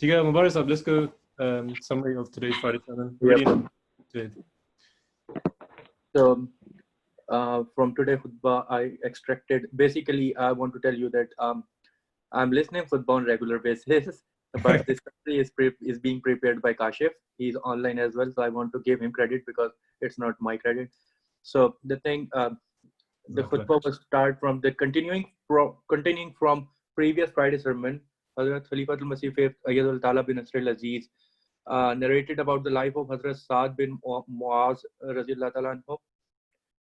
ठीक है मुबारक साहब, let's go summary of today's Friday sermon. Yep. Today. So from today khutbah, I extracted. Basically, I want to tell you that I'm listening khutbah on regular basis, but this summary is being prepared by Kashif. He's online as well, so I want to give him credit because it's not my credit. So the thing, the khutbah will start from the continuing from previous Friday sermon. Hazrat Khalifatul Masih Fifth Ayyadul Ta'ala bin Nasr al-Aziz narrated about the life of Hazrat Saad bin Muaz Raziyallahu Ta'ala anhu.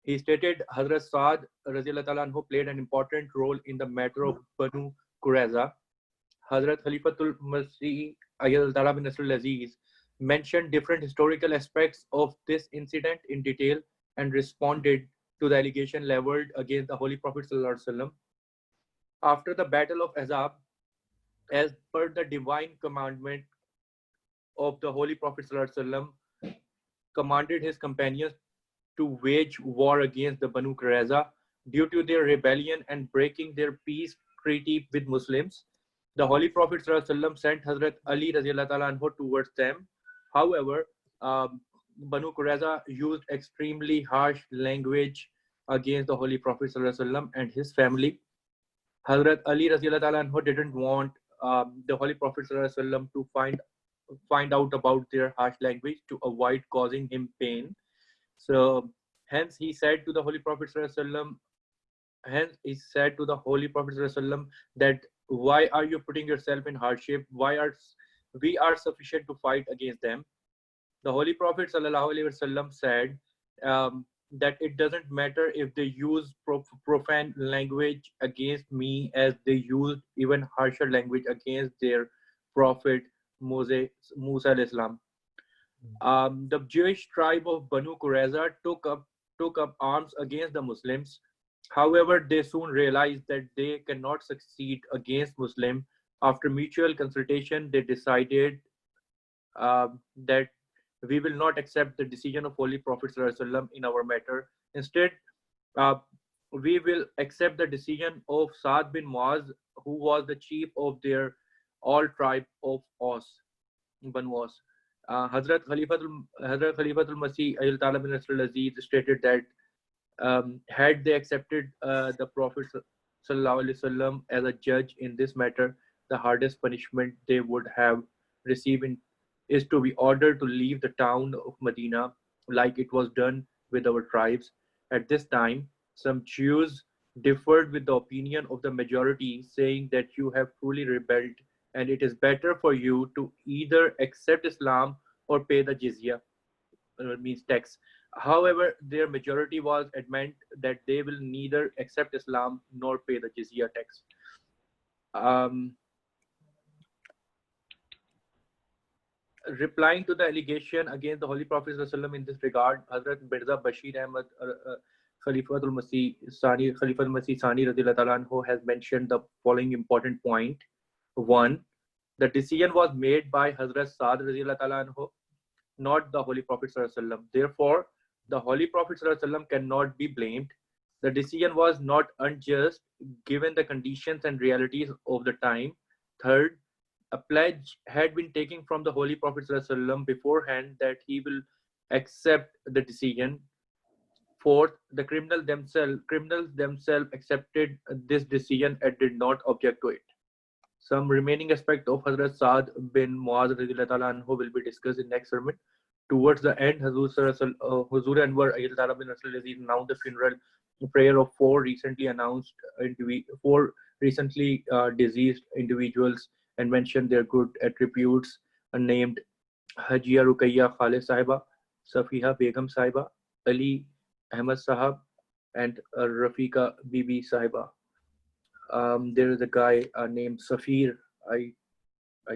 He stated Hazrat Saad Raziyallahu Ta'ala anhu played an important role in the matter of Banu Qurayza. Hazrat Khalifatul Masih Ayyadul Ta'ala bin Nasr al-Aziz mentioned different historical aspects of this incident in detail and responded to the allegation leveled against the Holy Prophet Sallallahu Alaihi Wasallam. After the Battle of Ahzab, as per the divine commandment of the Holy Prophet Sallallahu Alaihi Wasallam, commanded his companions to wage war against the Banu Qurayza due to their rebellion and breaking their peace treaty with Muslims. The Holy Prophet Sallallahu Alaihi Wasallam sent Hazrat Ali Raziyallahu Ta'ala anhu towards them. However, Banu Qurayza used extremely harsh language against the Holy Prophet Sallallahu Alaihi Wasallam and his family. Hazrat Ali Raziyallahu Ta'ala anhu didn't want the Holy Prophet Sallallahu Alaihi Wasallam to find out about their harsh language to avoid causing him pain. So hence he said to the Holy Prophet Sallallahu Alaihi Wasallam that why are you putting yourself in hardship? We are sufficient to fight against them? The Holy Prophet Sallallahu Alaihi Wasallam said that it doesn't matter if they use profane language against me as they used even harsher language against their prophet Musa al-Islam. The Jewish tribe of Banu Qurayza took up arms against the Muslims. However, they soon realized that they cannot succeed against Muslims. After mutual consultation, they decided that we will not accept the decision of Holy Prophet ﷺ in our matter. Instead, we will accept the decision of Saad bin Muaz, who was the chief of their all tribe of Banu Aus. Hazrat Khalifatul Masih Ayyadul Ta'ala bin Nasr al-Aziz stated that had they accepted the Prophet Sallallahu Alaihi Wasallam as a judge in this matter, the hardest punishment they would have received is to be ordered to leave the town of Medina, like it was done with our tribes. At this time, some Jews differed with the opinion of the majority, saying that you have truly rebelled and it is better for you to either accept Islam or pay the jizya, means tax. However, their majority was adamant that they will neither accept Islam nor pay the jizya tax. Replying to the allegation against the Holy Prophet ﷺ in this regard, Hazrat Mirza Bashir Ahmad Khalifatul Masih Sani Radhiyallahu Ta'ala anhu has mentioned the following important point. 1. The decision was made by Hazrat Saad Radhiyallahu Ta'ala anhu, not the Holy Prophet ﷺ. Therefore, the Holy Prophet ﷺ cannot be blamed. The decision was not unjust given the conditions and realities of the time. Third, a pledge had been taken from the Holy Prophet ﷺ beforehand that he will accept the decision. Fourth, the criminals themselves accepted this decision and did not object to it. Some remaining aspect of Hazrat Saad bin Muaz Radhiyallahu Ta'ala anhu will be discussed in next sermon. Towards the end, Huzur Anwar Ayyadul Ta'ala bin Nasr al-Aziz announced the funeral prayer of four recently deceased individuals and mentioned their good attributes, named Hajia Ruqayya Khalid Sahiba, Safiha Begum Sahiba, Ali Ahmad Sahab, and Rafiqa Bibi Sahiba. There is a guy named Safir. I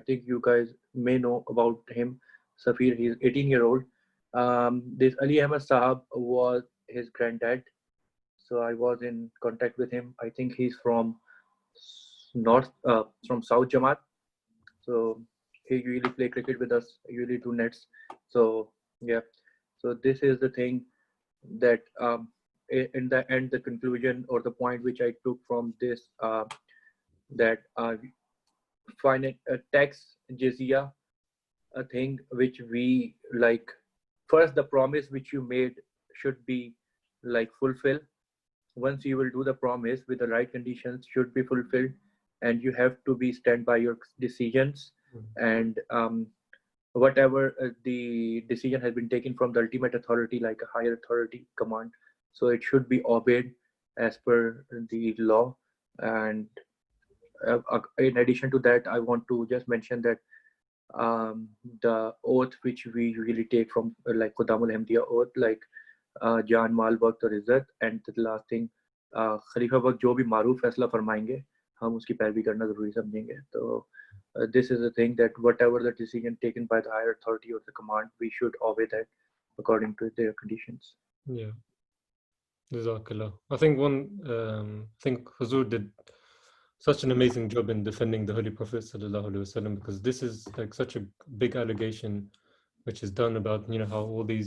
think you guys may know about him. Safir, he's 18-year-old. This Ali Ahmad Sahab was his granddad. So I was in contact with him. I think he's from South Jamaat. So he usually play cricket with us, usually do nets. So yeah, so this is the thing that in the end, the conclusion or the point which I took from this, that tax jizya, a thing which we like. First, the promise which you made should be like fulfilled. Once you will do the promise with the right conditions, should be fulfilled, and you have to be stand by your decisions. And whatever the decision has been taken from the ultimate authority, like a higher authority command, so it should be obeyed as per the law. And in addition to that, I want to just mention that the oath which we usually take from like Khudamul Hamdiya oath, like जान माल वक्त और इज्जत, and the last thing खलीफा वक्त जो भी मारूफ फैसला फरमाएंगे हम उसकी पैरवी करना जरूरी समझेंगे. तो this is the thing that whatever the decision taken by the higher authority or the command, we should obey that according to their conditions. Yeah. Jazakallah. I think I think Huzur did such an amazing job in defending the Holy Prophet sallallahu alaihi wasallam, because this is like such a big allegation which is done about, you know, how all the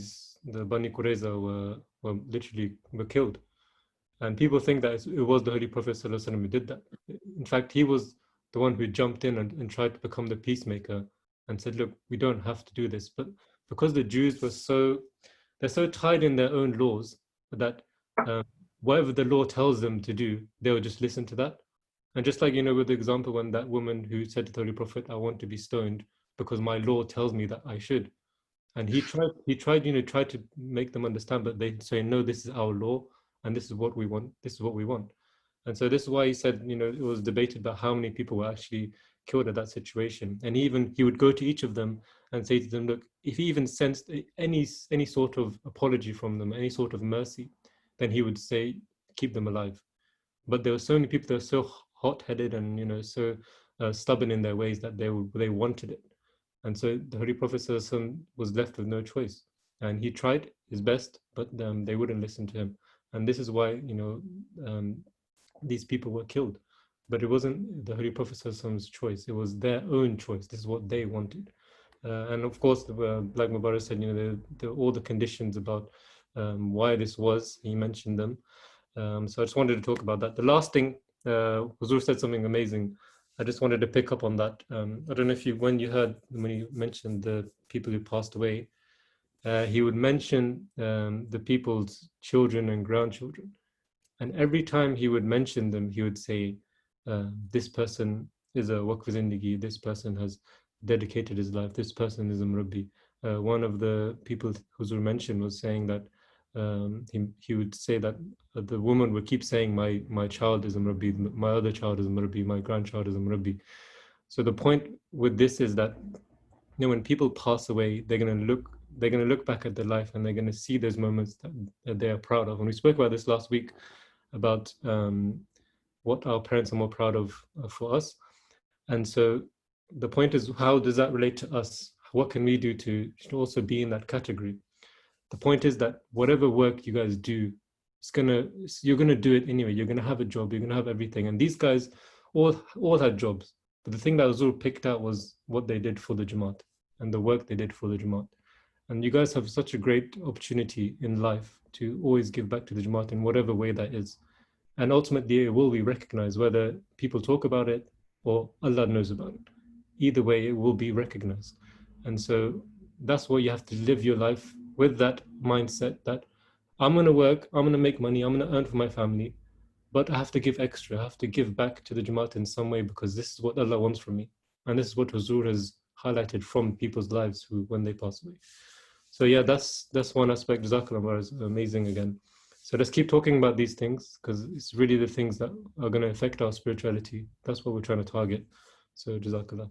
Bani Qurayza were literally killed. And people think that it was the Holy Prophet sallallahu alaihi wasallam who did that. In fact, he was the one who jumped in and tried to become the peacemaker and said, look, we don't have to do this. But because the Jews they're so tied in their own laws that whatever the law tells them to do, they'll just listen to that. And just like, you know, with the example when that woman who said to the Holy Prophet, I want to be stoned because my law tells me that I should. And he tried, you know, tried to make them understand, but they say, no, this is our law and this is what we want. This is what we want. And so this is why he said, you know, it was debated about how many people were actually killed at that situation. And he would go to each of them and say to them, look, if he even sensed any sort of apology from them, any sort of mercy, then he would say, keep them alive. But there were so many people that were so hot-headed and, you know, so stubborn in their ways that they wanted it. And so the Holy Prophet was left with no choice. And he tried his best, but they wouldn't listen to him. And this is why, you know, these people were killed. But it wasn't the Holy Prophet's choice. It was their own choice. This is what they wanted. And of course, like Mubarak said, you know, all the conditions about why this was, he mentioned them. So I just wanted to talk about that. The last thing, Huzur said something amazing. I just wanted to pick up on that. I don't know if when you mentioned the people who passed away, he would mention the people's children and grandchildren. And every time he would mention them, he would say, this person is a waqf zindagi, this person has dedicated his life, this person is a murabbi. One of the people Huzur mentioned was saying that he would say that the woman would keep saying, my child is a murabbi, my other child is a murabbi, my grandchild is a murabbi. So the point with this is that, you know, when people pass away, they're going to look back at their life and they're going to see those moments that they are proud of. And we spoke about this last week about what our parents are more proud of for us. And so the point is, how does that relate to us? What can we do to also be in that category? The point is that whatever work you guys do, you're gonna do it anyway. You're gonna have a job. You're gonna have everything. And these guys all had jobs. But the thing that Huzur picked out was what they did for the Jamaat and the work they did for the Jamaat. And you guys have such a great opportunity in life to always give back to the Jamaat in whatever way that is. And ultimately, it will be recognized, whether people talk about it or Allah knows about it. Either way, it will be recognized. And so that's why you have to live your life with that mindset that I'm going to work, I'm going to make money, I'm going to earn for my family, but I have to give extra. I have to give back to the Jamaat in some way, because this is what Allah wants from me. And this is what Huzur has highlighted from people's lives when they pass away. So yeah, that's one aspect. Jazakallah is amazing again. So let's keep talking about these things, because it's really the things that are going to affect our spirituality. That's what we're trying to target. So Jazakallah.